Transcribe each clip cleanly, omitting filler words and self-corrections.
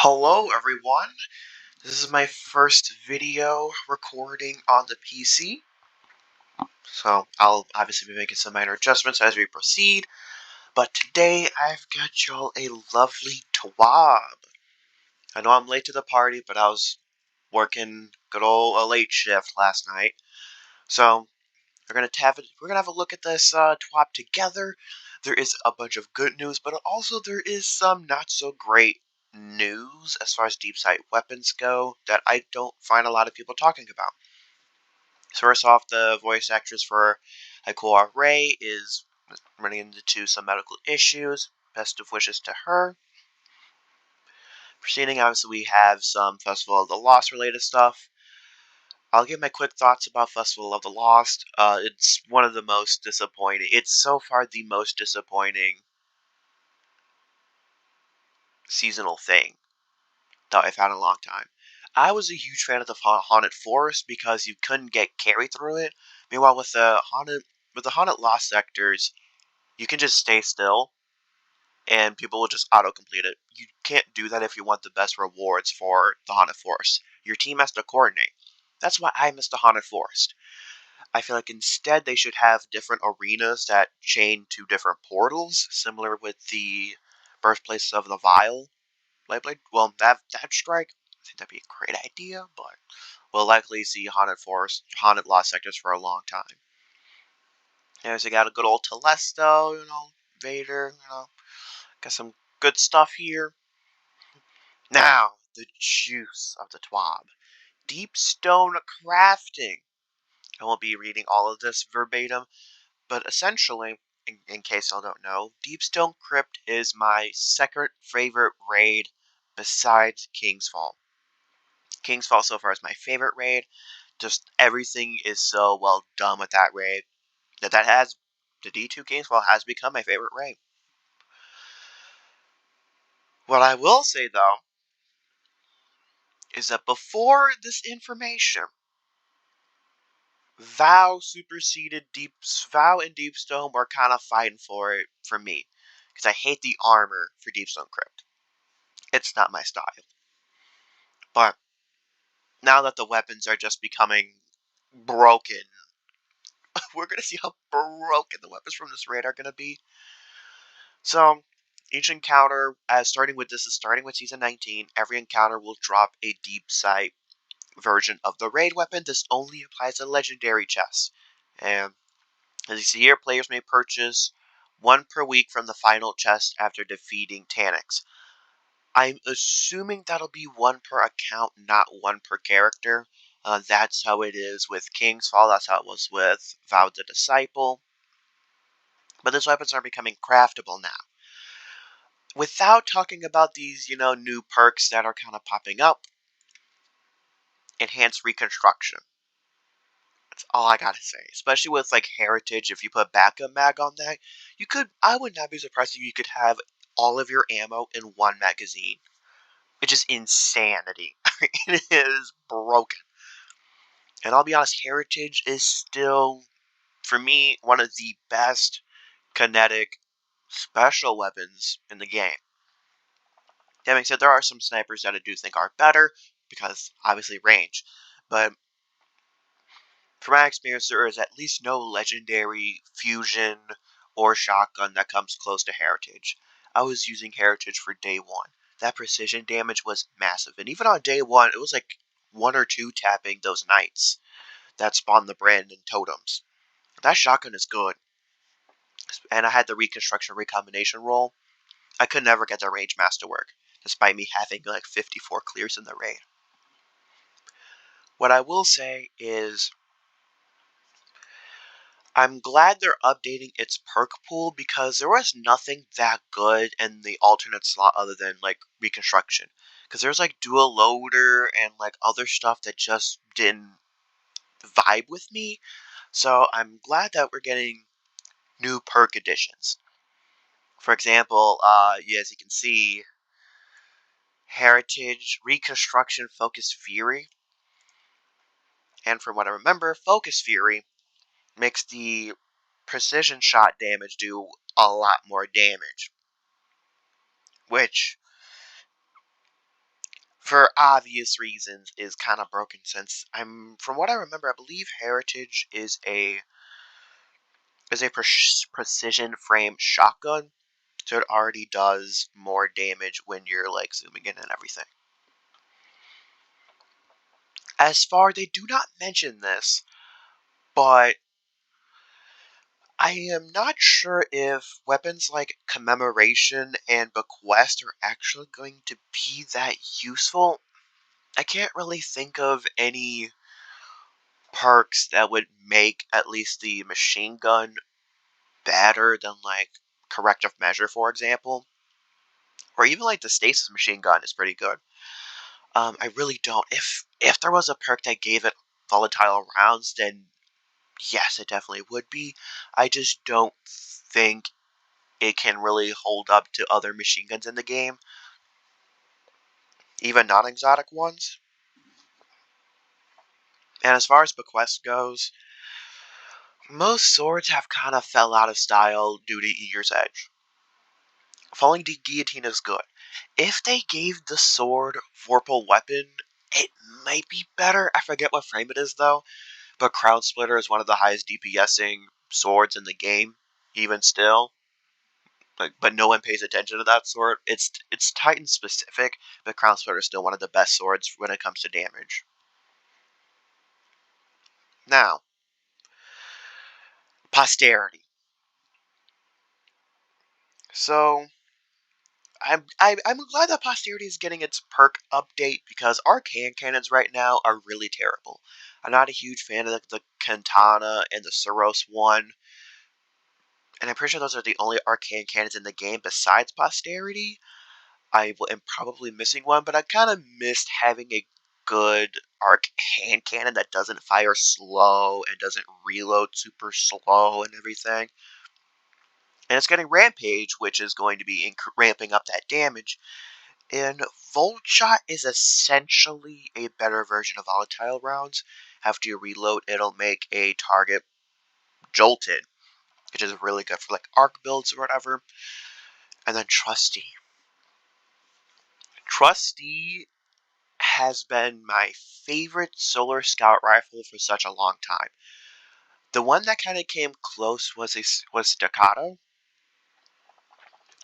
Hello everyone, this is my first video recording on the PC, so I'll obviously be making some minor adjustments as we proceed, but today I've got y'all a lovely TWAB. I know I'm late to the party, but I was working good old a late shift last night, so we're gonna have a look at this TWAB together. There is a bunch of good news, but also there is some not so great news as far as deep sight weapons go that I don't find a lot of people talking about. So first off, the voice actress for Haikua Ray is running into some medical issues. Best of wishes to her. Proceeding, obviously, we have some Festival of the Lost related stuff. I'll give my quick thoughts about Festival of the Lost. It's one of the most disappointing. It's so far the most disappointing seasonal thing that I've had in a long time. I was a huge fan of the Haunted Forest because you couldn't get carried through it. Meanwhile, with the Haunted Lost sectors, you can just stay still, and people will just auto-complete it. You can't do that if you want the best rewards for the Haunted Forest. Your team has to coordinate. That's why I miss the Haunted Forest. I feel like instead they should have different arenas that chain to different portals, similar with the birthplace of the Vile Lightblade. Well, that strike, I think that'd be a great idea, but we'll likely see Haunted Forest, Haunted Lost sectors for a long time. Anyways, we got a good old Telesto, Vader, got some good stuff here. Now, the juice of the TWAB. Deep stone crafting. I won't be reading all of this verbatim, but essentially, in case y'all don't know, Deepstone Crypt is my second favorite raid besides Kingsfall. Kingsfall so far is my favorite raid. Just everything is so well done with that raid that the D2 Kingsfall has become my favorite raid. What I will say though is that before this information, Vow superseded Vow and Deepstone were kind of fighting for it for me because I hate the armor for Deepstone Crypt. It's not my style. But now that the weapons are just becoming broken, we're gonna see how broken the weapons from this raid are gonna be. So each encounter, starting with season 19, every encounter will drop a deep sight version of the raid weapon. This only applies to legendary chests. And as you see here, players may purchase one per week from the final chest after defeating Taniks. I'm assuming that'll be one per account, not one per character. That's how it is with Kingsfall. That's how it was with Vow the Disciple. But these weapons are becoming craftable now. Without talking about these, new perks that are kind of popping up, enhanced reconstruction. That's all I gotta say. Especially with like Heritage, if you put backup mag on that, I would not be surprised if you could have all of your ammo in one magazine. Which is insanity. It is broken. And I'll be honest, Heritage is still, for me, one of the best kinetic special weapons in the game. That being said, there are some snipers that I do think are better, because obviously range. But from my experience, there is at least no legendary fusion or shotgun that comes close to Heritage. I was using Heritage for day one. That precision damage was massive. And even on day one, it was like one or two tapping those knights that spawn the brand and totems. That shotgun is good. And I had the reconstruction recombination roll. I could never get the range mass to work, despite me having like 54 clears in the raid. What I will say is I'm glad they're updating its perk pool because there was nothing that good in the alternate slot other than like reconstruction. Because there's like dual loader and like other stuff that just didn't vibe with me. So I'm glad that we're getting new perk additions. For example, as you can see, Heritage, Reconstruction, Focus Fury. And from what I remember, Focus Fury makes the precision shot damage do a lot more damage. Which for obvious reasons, is kind of broken since from what I remember, I believe Heritage is a precision frame shotgun, so it already does more damage when you're like zooming in and everything. As far they do not mention this, but I am not sure if weapons like Commemoration and Bequest are actually going to be that useful. I can't really think of any perks that would make at least the machine gun better than like corrective measure, for example, or even like the stasis machine gun is pretty good. I really don't. If there was a perk that gave it volatile rounds, then yes, it definitely would be. I just don't think it can really hold up to other machine guns in the game, even non-exotic ones. And as far as Bequest goes, most swords have kind of fell out of style due to Eager's Edge. Falling Guillotine is good. If they gave the sword Vorpal Weapon, it might be better. I forget what frame it is though, but Crown Splitter is one of the highest DPSing swords in the game, even still. But no one pays attention to that sword. It's Titan specific, but Crown Splitter is still one of the best swords when it comes to damage. Now, posterity. So I'm glad that posterity is getting its perk update because arcane cannons right now are really terrible. I'm not a huge fan of the Katana and the Soros one, and I'm pretty sure those are the only arcane cannons in the game besides posterity. Am probably missing one, but I kind of missed having a good arcane cannon that doesn't fire slow and doesn't reload super slow and everything. And it's getting Rampage, which is going to be ramping up that damage. And Volt Shot is essentially a better version of volatile rounds. After you reload, it'll make a target jolted, which is really good for like arc builds or whatever. And then Trusty. Trusty has been my favorite Solar Scout rifle for such a long time. The one that kind of came close was Staccato,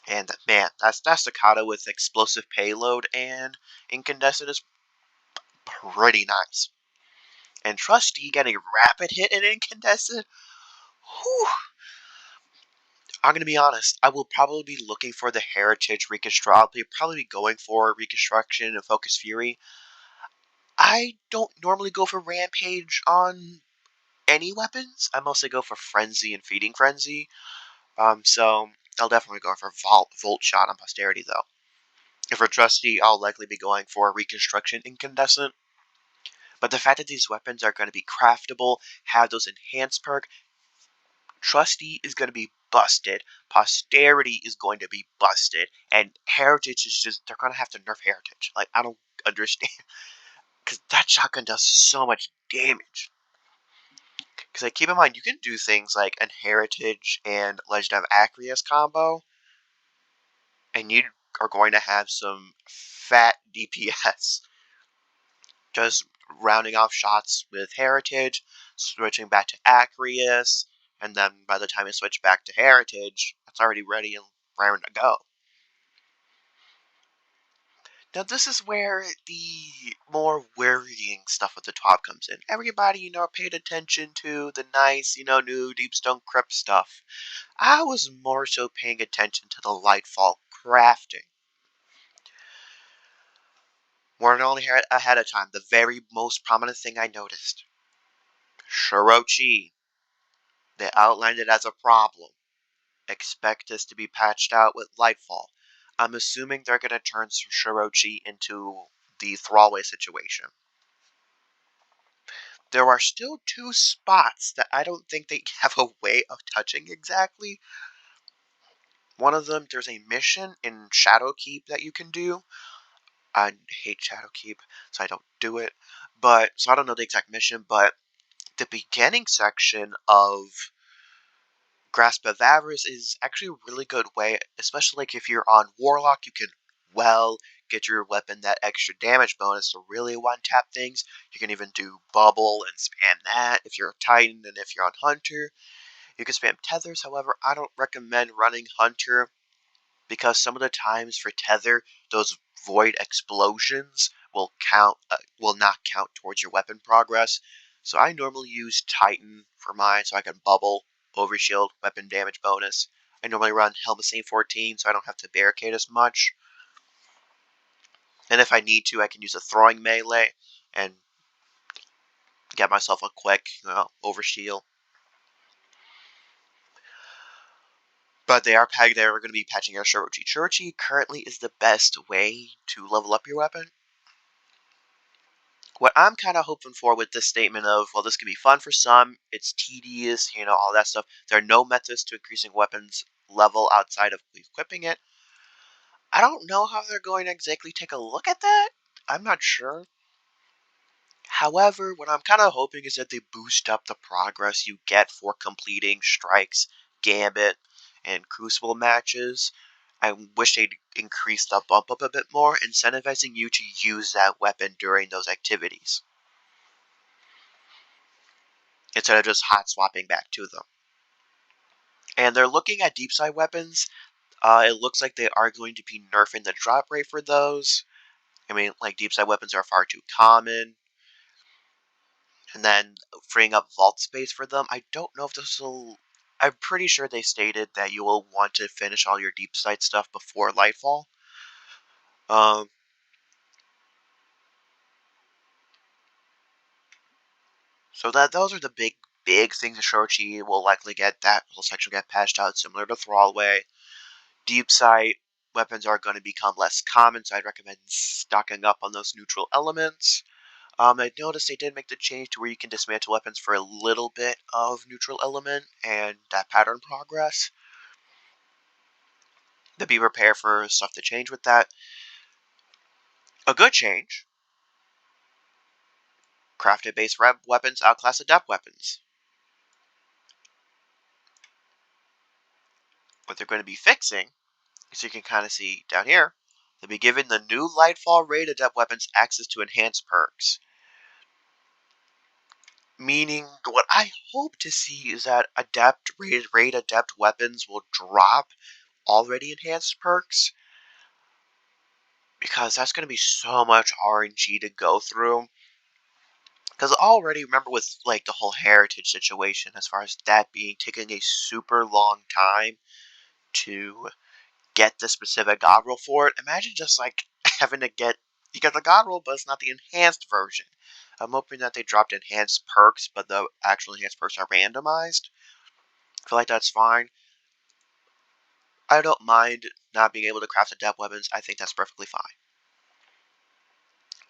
and man, that Staccato with explosive payload and incandescent is pretty nice. And Trusty getting rapid hit and incandescent. Whew. I'm gonna be honest. I will probably be looking for the Heritage Reconstruct. I'll probably be going for Reconstruction and Focus Fury. I don't normally go for Rampage on any weapons. I mostly go for Frenzy and Feeding Frenzy. So I'll definitely go for Volt Shot on Posterity though. If for Trusty, I'll likely be going for Reconstruction Incandescent. But the fact that these weapons are going to be craftable, have those enhanced perk, Trusty is going to be busted. Posterity is going to be busted. And Heritage is just, they're going to have to nerf Heritage. Like, I don't understand. Because that shotgun does so much damage. Because, like, keep in mind, you can do things like an Heritage and Legend of Acreus combo. And you are going to have some fat DPS. Just rounding off shots with Heritage, switching back to Acreus, and then by the time you switch back to Heritage, it's already ready and raring to go. Now this is where the more worrying stuff with the TWAB comes in. Everybody, paid attention to the nice, new Deepstone Crypt stuff. I was more so paying attention to the Lightfall crafting. Warning only ahead of time, the very most prominent thing I noticed. Shirochi. They outlined it as a problem. Expect this to be patched out with Lightfall. I'm assuming they're going to turn Shirochi into the Thrallway situation. There are still two spots that I don't think they have a way of touching exactly. One of them, there's a mission in Shadowkeep that you can do. I hate Shadowkeep, so I don't do it. So I don't know the exact mission, but the beginning section of Grasp of Avarice is actually a really good way, especially like if you're on Warlock, you can well, get your weapon that extra damage bonus to really one-tap things. You can even do bubble and spam that if you're a Titan, and if you're on Hunter, you can spam tethers. However, I don't recommend running Hunter because some of the times for tether, those void explosions will not count towards your weapon progress. So I normally use Titan for mine, so I can bubble, overshield, weapon damage bonus. I normally run Helm of Saint 14, so I don't have to barricade as much. And if I need to, I can use a throwing melee and get myself a quick, overshield. But they're going to be patching our Shurichi. Shurichi currently is the best way to level up your weapon. What I'm kind of hoping for with this statement of, well, this can be fun for some, it's tedious, all that stuff. There are no methods to increasing weapons level outside of equipping it. I don't know how they're going to exactly take a look at that. I'm not sure. However, what I'm kind of hoping is that they boost up the progress you get for completing Strikes, Gambit, and Crucible matches. I wish they'd increase the bump up a bit more, incentivizing you to use that weapon during those activities, instead of just hot swapping back to them. And they're looking at deep side weapons. It looks like they are going to be nerfing the drop rate for those. I mean, like, deep side weapons are far too common. And then freeing up vault space for them. I don't know if this will... I'm pretty sure they stated that you will want to finish all your deep side stuff before Lightfall. So those are the big things that Shurichi will likely get. That whole section get patched out, similar to Thrallway. Deep side weapons are going to become less common, so I'd recommend stocking up on those neutral elements. I noticed they did make the change to where you can dismantle weapons for a little bit of neutral element and that pattern progress. To be prepared for stuff to change with that. A good change. Crafted base weapons outclass adept weapons. What they're going to be fixing, as you can kind of see down here, they'll be giving the new Lightfall raid adept weapons access to enhanced perks. Meaning, what I hope to see is that raid adept weapons will drop already enhanced perks, because that's going to be so much RNG to go through. Because already, remember with like the whole heritage situation, as far as that taking a super long time to get the specific god roll for it. Imagine just like having to you get the god roll, but it's not the enhanced version. I'm hoping that they dropped enhanced perks, but the actual enhanced perks are randomized. I feel like that's fine. I don't mind not being able to craft adept weapons. I think that's perfectly fine.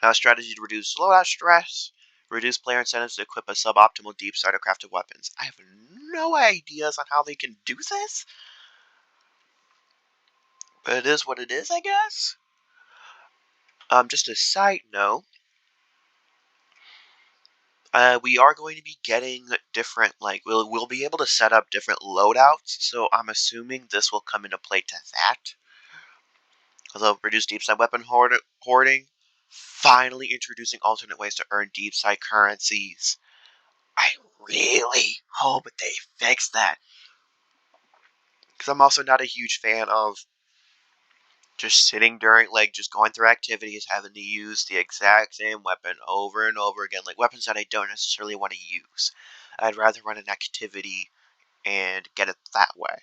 Now, strategy to reduce loadout stress. Reduce player incentives to equip a suboptimal deep side of crafted weapons. I have no ideas on how they can do this. But it is what it is, I guess. Just a side note. We are going to be getting different, we'll be able to set up different loadouts. So I'm assuming this will come into play to that. Although reduce deep side weapon hoarding. Finally introducing alternate ways to earn deep side currencies. I really hope they fix that. Because I'm also not a huge fan of just sitting during, just going through activities, having to use the exact same weapon over and over again. Like, weapons that I don't necessarily want to use. I'd rather run an activity and get it that way.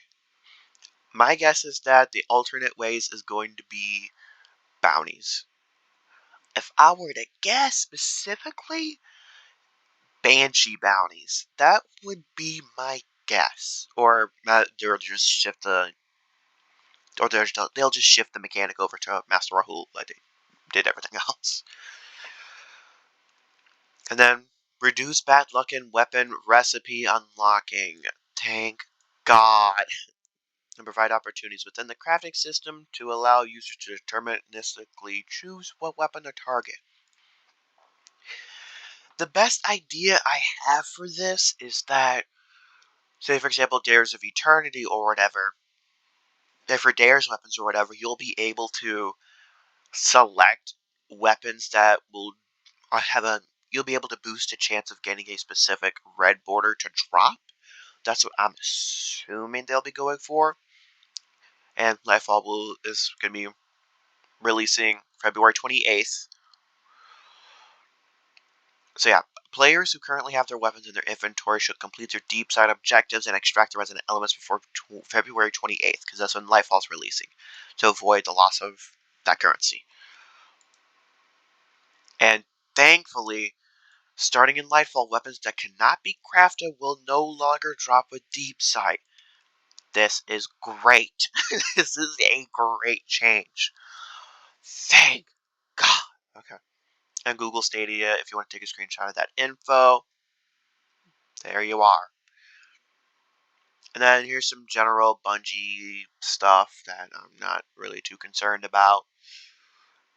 My guess is that the alternate ways is going to be bounties. If I were to guess specifically, Banshee bounties. That would be my guess. Or they'll just shift they'll just shift the mechanic over to Master Rahul like they did everything else. And then reduce bad luck in weapon recipe unlocking. Thank God. And provide opportunities within the crafting system to allow users to deterministically choose what weapon to target. The best idea I have for this is that, say for example, Dares of Eternity or whatever, for Dares weapons or whatever, you'll be able to select weapons that will have a you'll be able to boost a chance of getting a specific red border to drop. That's what I'm assuming they'll be going for. And is going to be releasing February 28th. So yeah, players who currently have their weapons in their inventory should complete their deep side objectives and extract the resident elements before February 28th, because that's when Lightfall's releasing, to avoid the loss of that currency. And thankfully, starting in Lightfall, weapons that cannot be crafted will no longer drop with deep sight. This is great. This is a great change. Thank God. Okay. And Google Stadia, if you want to take a screenshot of that info, there you are. And then here's some general Bungie stuff that I'm not really too concerned about.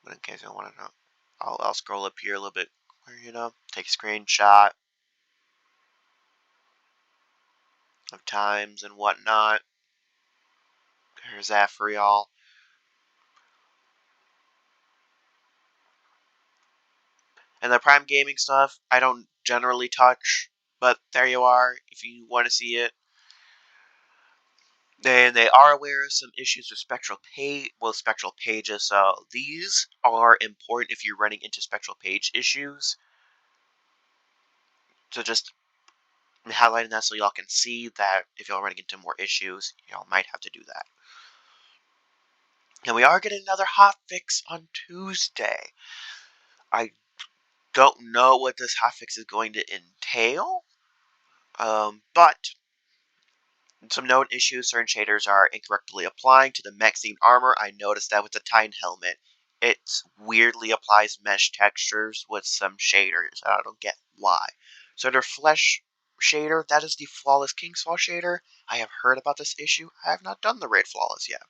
But in case I want to know, I'll scroll up here a little bit. Take a screenshot of times and whatnot. Here's that for y'all. And the Prime Gaming stuff, I don't generally touch, but there you are if you want to see it. And they are aware of some issues with spectral pages. So these are important if you're running into spectral page issues. So just highlighting that so y'all can see that if y'all running into more issues, y'all might have to do that. And we are getting another hotfix on Tuesday. I don't know what this hotfix is going to entail, but some known issues: certain shaders are incorrectly applying to the mech-themed armor. I noticed that with the Titan helmet. It weirdly applies mesh textures with some shaders. I don't get why. So their flesh shader, that is the Flawless Kingsfall shader. I have heard about this issue. I have not done the Raid Flawless yet.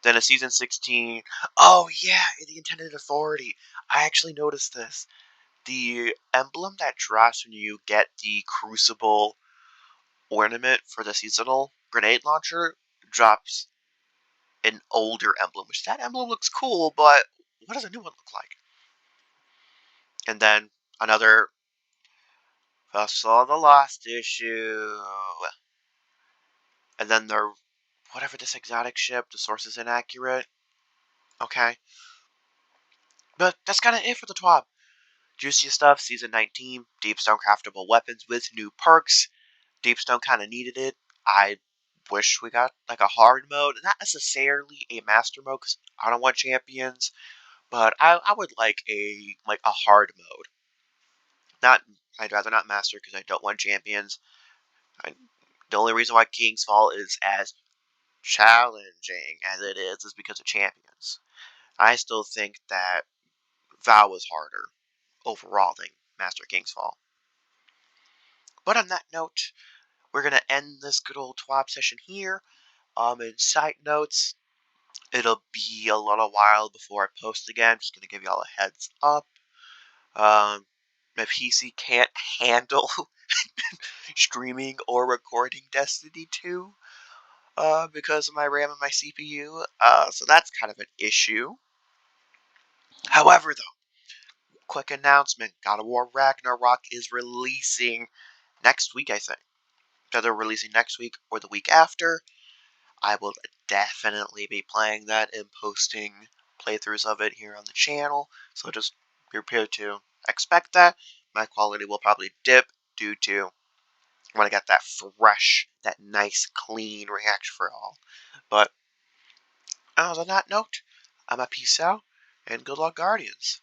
Then a Season 16. Oh yeah, the Intended Authority. I actually noticed this. The emblem that drops when you get the Crucible ornament for the seasonal grenade launcher drops an older emblem, which that emblem looks cool, but what does a new one look like? And then another Vessel of the Lost issue. And then the whatever this exotic ship, the source is inaccurate. Okay. But that's kind of it for the TWAB. Juicy stuff, Season 19, Deepstone craftable weapons with new perks. Deepstone kind of needed it. I wish we got like a hard mode, not necessarily a master mode, because I don't want champions, but I would like a hard mode. Not I'd rather not master because I don't want champions. The only reason why King's Fall is as challenging as it is because of champions. I still think that Vow is harder overall than Master King's Fall. But on that note, we're gonna end this good old TWAB session here. And side notes, it'll be a little while before I post again. Just gonna give y'all a heads up. My PC can't handle streaming or recording Destiny 2 because of my RAM and my CPU. So that's kind of an issue. However, though, quick announcement: God of War Ragnarok is releasing next week, I think. Either releasing next week or the week after. I will definitely be playing that and posting playthroughs of it here on the channel. So just be prepared to expect that. My quality will probably dip due to when I got that fresh, that nice, clean reaction for all. But on that note, I'm a peace out and good luck, Guardians.